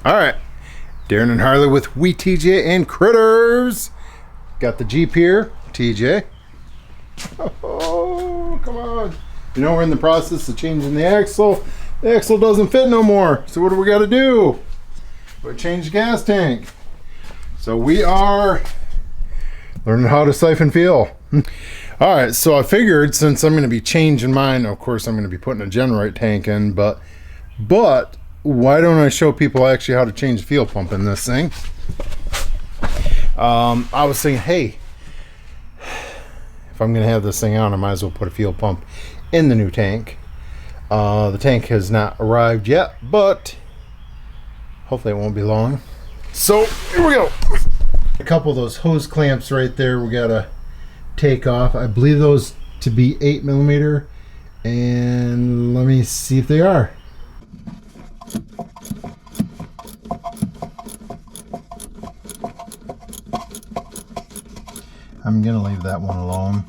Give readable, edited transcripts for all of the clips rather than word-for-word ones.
All right, Darren and Harley with We TJ and Critters. Got the Jeep here, TJ. Oh, come on. You know, we're in the process of changing the axle. The axle doesn't fit no more. So what do we got to do? We change the gas tank. So we are learning how to siphon fuel. All right, so I figured since I'm going to be changing mine, of course I'm going to be putting a Generite tank in, but why don't I show people actually how to change the fuel pump in this thing? I was thinking, hey, if I'm going to have this thing on, I might as well put a fuel pump in the new tank. The tank has not arrived yet, but hopefully it won't be long. So here we go. A couple of those hose clamps right there we got to take off. I believe those to be 8mm, and let me see if they are. I'm gonna leave that one alone.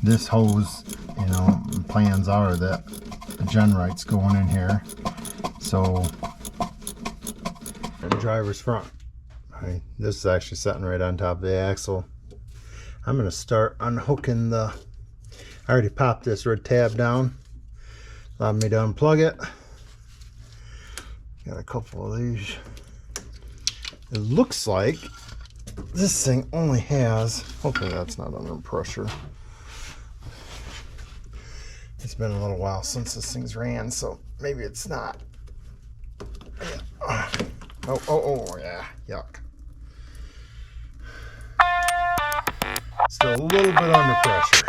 This hose, you know, plans are that the Generite's going in here. So the driver's front. Right, this is actually sitting right on top of the axle. I'm gonna start unhooking the, I already popped this red tab down. Allowed me to unplug it. Got a couple of these. It looks like this thing only has, hopefully that's not under pressure. It's been a little while since this thing's ran, so maybe it's not. Oh, yeah, yuck. Still a little bit under pressure.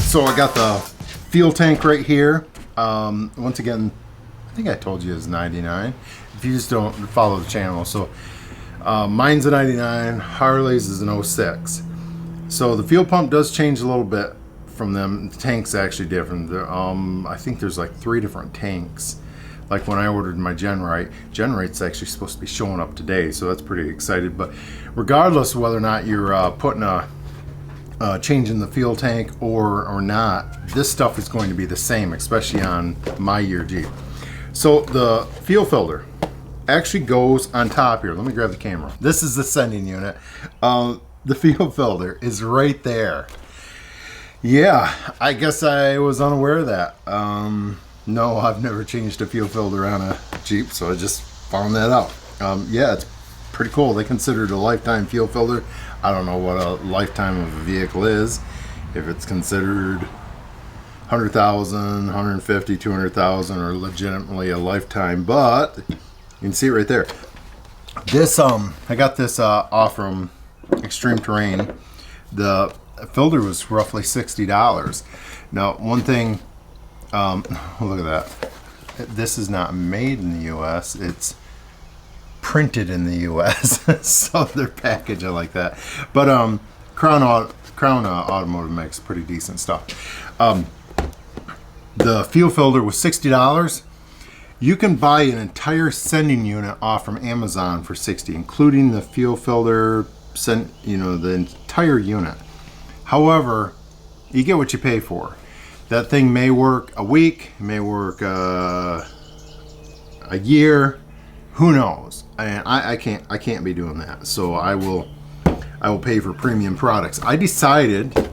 So I got the fuel tank right here. Once again, I think I told you it's 99. If you just don't follow the channel. So mine's a 99, Harley's is an 06. So the fuel pump does change a little bit from them. The tank's actually different. I think there's like 3 different tanks. Like when I ordered my Generite's actually supposed to be showing up today, so that's pretty excited. But regardless of whether or not you're putting a changing the fuel tank or not, this stuff is going to be the same, especially on my year Jeep. So the fuel filter actually goes on top here. Let me grab the camera. This is the sending unit. The fuel filter is right there. Yeah, I guess I was unaware of that. No, I've never changed a fuel filter on a Jeep, so I just found that out. Yeah, it's pretty cool. They consider it a lifetime fuel filter. I don't know what a lifetime of a vehicle is. If it's considered 100,000, 150, 200,000, or legitimately a lifetime, but you can see it right there. This I got this off from Extreme Terrain. The filter was roughly $60. Now, one thing, look at that. This is not made in the U.S. It's printed in the U.S. So they're packaged like that. But Crown Automotive makes pretty decent stuff. The fuel filter was $60. You can buy an entire sending unit off from Amazon for $60, including the fuel filter, the entire unit. However, you get what you pay for. That thing may work a week, may work a year. Who knows? I can't be doing that. So I will pay for premium products. I decided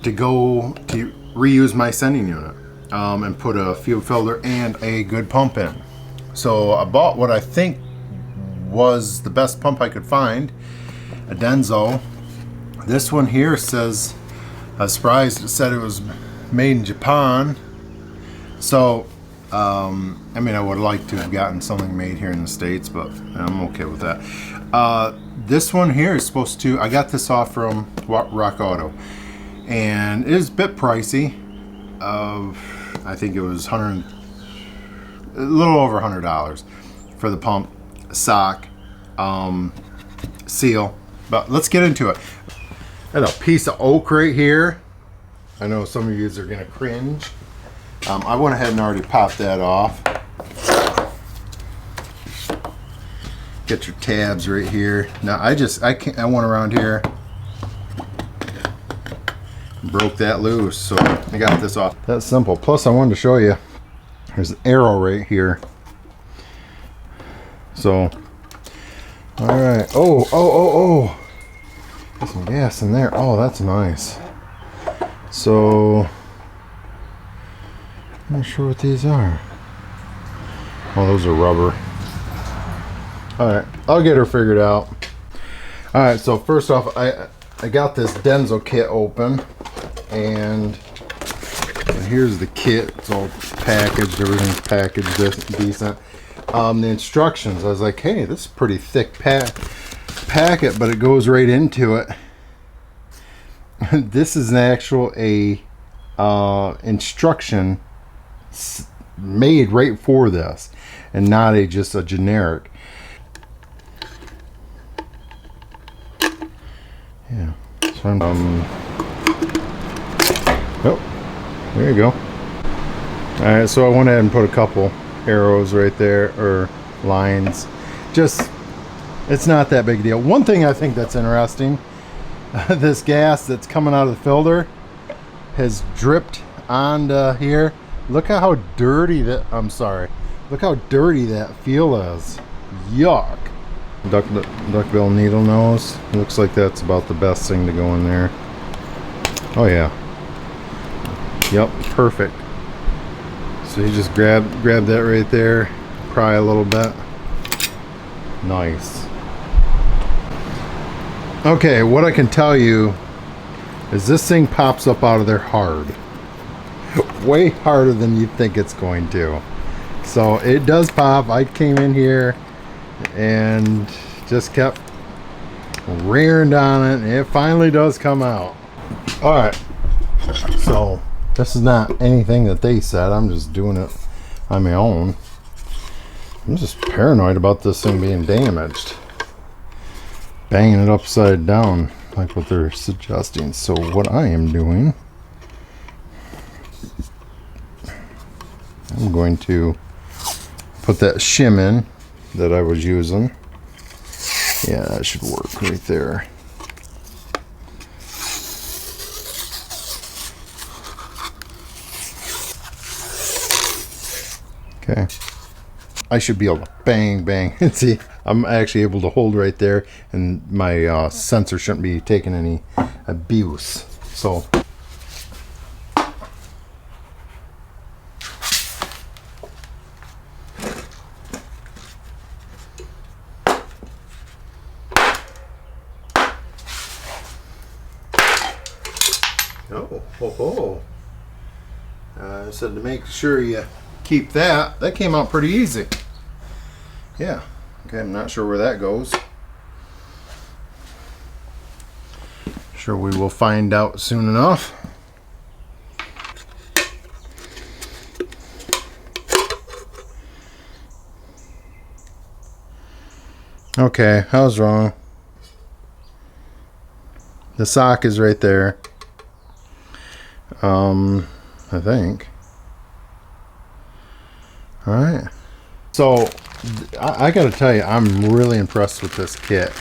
to go to reuse my sending unit and put a fuel filter and a good pump in. So I bought what I think was the best pump I could find, a Denso. This one here says, I was surprised, it said it was made in Japan. So I mean, I would like to have gotten something made here in the States, but I'm okay with that. This one here is supposed to, I got this off from Rock Auto, and it is a bit pricey. I think it was a little over $100 for the pump, sock, seal. But let's get into it. And a piece of oak right here. I know some of you are gonna cringe. I went ahead and already popped that off. Get your tabs right here. Now I went around here, broke that loose, so I got this off. That's simple. Plus I wanted to show you, there's an arrow right here. So, all right. Oh. There's some gas in there. Oh, that's nice. So, I'm not sure what these are. Oh, those are rubber. Alright, I'll get her figured out. Alright, so first off, I got this Denso kit open, and here's the kit. It's all packaged, everything's packaged decent. The instructions, I was like, hey, this is a pretty thick packet, but it goes right into it. This is an actual instruction made right for this, and not just a generic. Yeah. So I'm, oh, there you go. All right, so I went ahead and put a couple arrows right there, or lines. Just, it's not that big a deal. One thing I think that's interesting, this gas that's coming out of the filter has dripped onto here. Look at how dirty that, look how dirty that fuel is. Yuck. Duckbill needle nose. Looks like that's about the best thing to go in there. Oh yeah. Yep, perfect. So you just grab that right there, pry a little bit. Nice. Okay, what I can tell you is this thing pops up out of there hard. Way harder than you think it's going to. So it does pop. I came in here and just kept rearing on it, and it finally does come out. All right, so this is not anything that they said. I'm just doing it on my own. I'm just paranoid about this thing being damaged, banging it upside down like what they're suggesting. So what I am doing, I'm going to put that shim in that I was using. Yeah, that should work right there. Okay. I should be able to bang. And see, I'm actually able to hold right there, and my sensor shouldn't be taking any abuse. So I said to make sure you keep that. That came out pretty easy. Yeah. Okay, I'm not sure where that goes. Sure, we will find out soon enough. Okay, I was wrong. The sock is right there. I think. All right. So I got to tell you, I'm really impressed with this kit.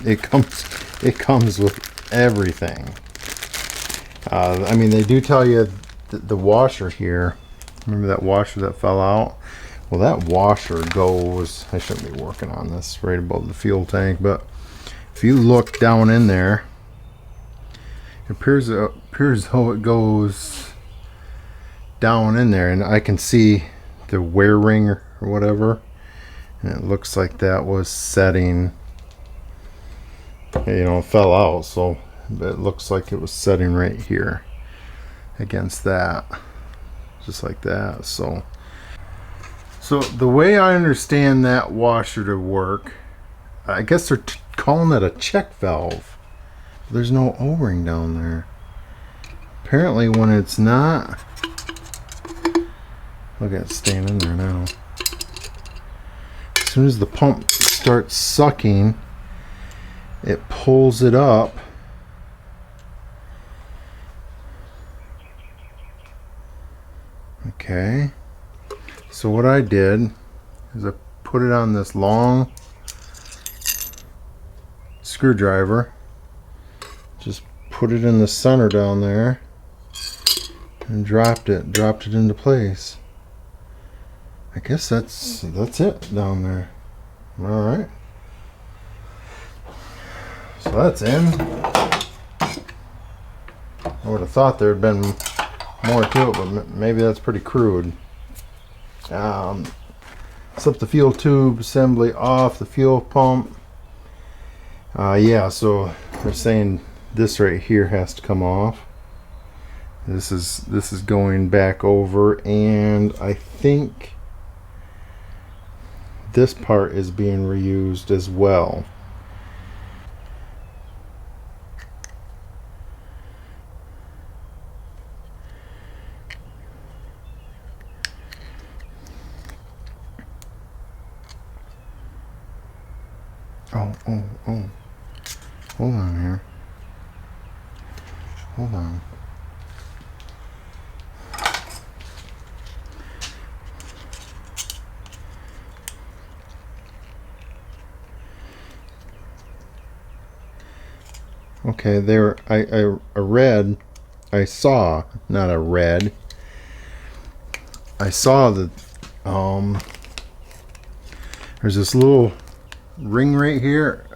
It comes with everything. I mean, they do tell you the washer here. Remember that washer that fell out? Well, that washer goes, I shouldn't be working on this, right above the fuel tank, but if you look down in there, it appears how it goes down in there, and I can see the wear ring or whatever, and it looks like that was setting, you know, it fell out, so it looks like it was setting right here against that, just like that. So the way I understand that washer to work, I guess they're calling it a check valve. There's no O-ring down there. Apparently when it's not, look at it staying in there now. As soon as the pump starts sucking, it pulls it up. Okay. So what I did is I put it on this long screwdriver. Just put it in the center down there and dropped it into place. I guess that's it down there. All right. So that's in. I would have thought there had been more to it, but maybe that's pretty crude. Slip the fuel tube assembly off the fuel pump. Yeah, so they're saying this right here has to come off. This is going back over, and I think this part is being reused as well. Oh. Hold on here. Hold on. Okay, there I saw that there's this little ring right here,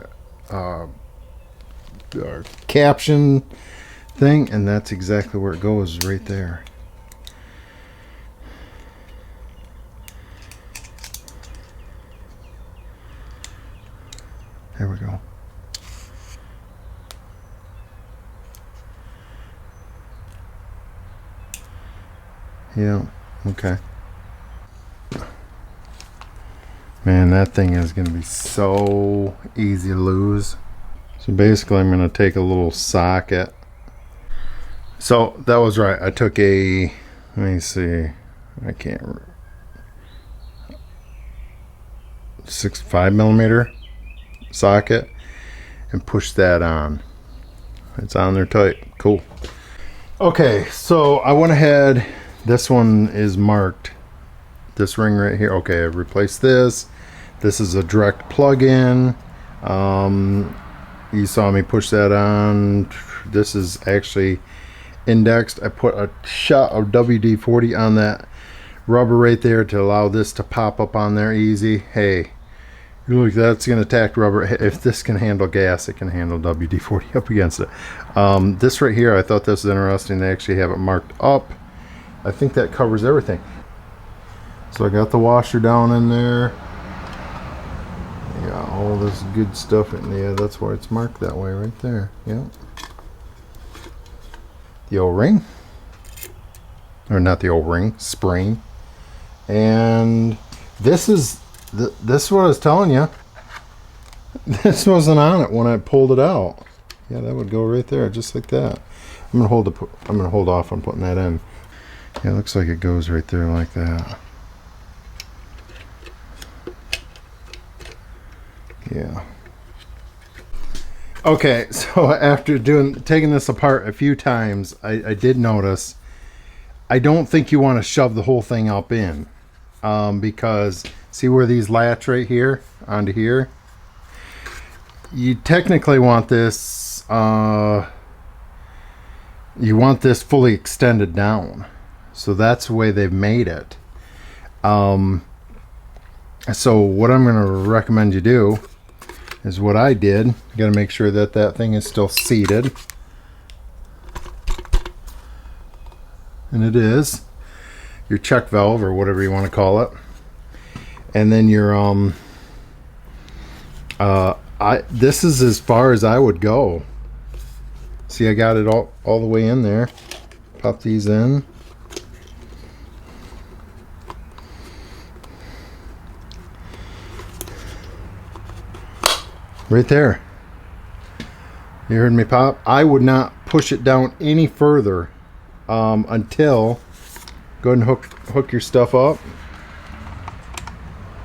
caption thing, and that's exactly where it goes, right there. There we go. Yeah, okay. Man, that thing is going to be so easy to lose. So basically I'm going to take a little socket. So that was right. I took a, let me see, I can't, 5mm socket and push that on. It's on there tight. Cool. Okay, so I went ahead. This one is marked. This ring right here. Okay, I replaced this. This is a direct plug-in. You saw me push that on. This is actually indexed. I put a shot of WD-40 on that rubber right there to allow this to pop up on there easy. Hey, look, that's going to attack rubber. If this can handle gas, it can handle WD-40 up against it. This right here, I thought this was interesting. They actually have it marked up. I think that covers everything. So I got the washer down in there. Yeah, all this good stuff in there. That's why it's marked that way right there. Yeah. The O-ring. Or not the O-ring, spring. And this is what I was telling you. This wasn't on it when I pulled it out. Yeah, that would go right there, just like that. I'm gonna hold off on putting that in. Yeah, it looks like it goes right there like that. Yeah. Okay, so after taking this apart a few times, I did notice I don't think you want to shove the whole thing up in, because see where these latch right here onto here? You technically want this fully extended down. So that's the way they've made it. So what I'm going to recommend you do is what I did. You got to make sure that that thing is still seated. And it is. Your check valve, or whatever you want to call it. And then your this is as far as I would go. See, I got it all the way in there. Pop these in. Right there. You heard me pop? I would not push it down any further until, go ahead and hook your stuff up.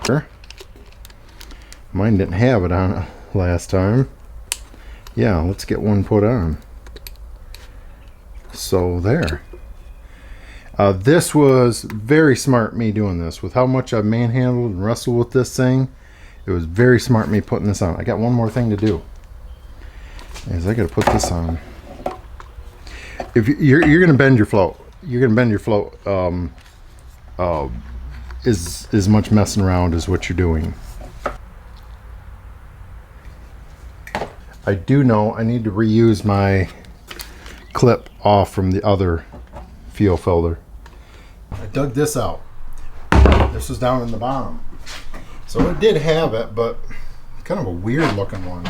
Sure. Mine didn't have it on it last time. Yeah, let's get one put on. So there. This was very smart me doing this. With how much I've manhandled and wrestled with this thing, it was very smart me putting this on. I got one more thing to do. Is I got to put this on. If you're going to bend your float, you're going to bend your float as much messing around as what you're doing. I do know I need to reuse my clip off from the other fuel filter. I dug this out. This was down in the bottom. So it did have it, but kind of a weird looking one.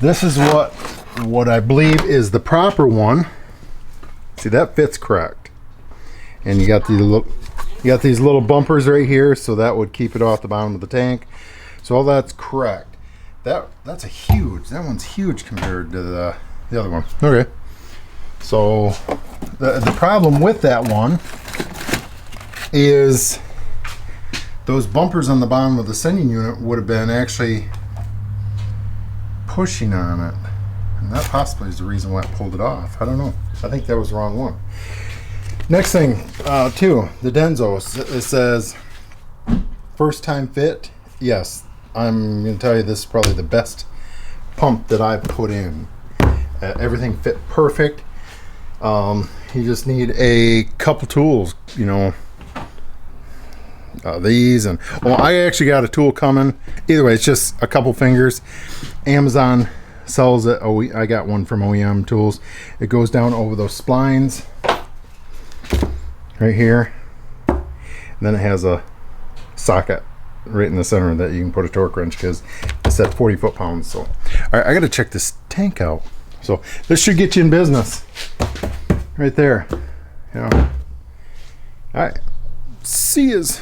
This is what I believe is the proper one. See, that fits correct. And you got these little bumpers right here, so that would keep it off the bottom of the tank. So all that's correct. That's a huge. That one's huge compared to the other one. Okay. So the problem with that one is those bumpers on the bottom of the sending unit would have been actually pushing on it, and that possibly is the reason why it pulled it off. I don't know. I think that was the wrong one. Next thing, too, the Denso. It says first time fit. Yes, I'm going to tell you this is probably the best pump that I've put in. Everything fit perfect. You just need a couple tools, you know. These and I actually got a tool coming. Either way, it's just a couple fingers. Amazon sells it. I got one from OEM Tools. It goes down over those splines right here, and then it has a socket right in the center that you can put a torque wrench, because it's at 40 foot-pounds. So all right, I got to check this tank out. So this should get you in business right there. Yeah. All right, see yous.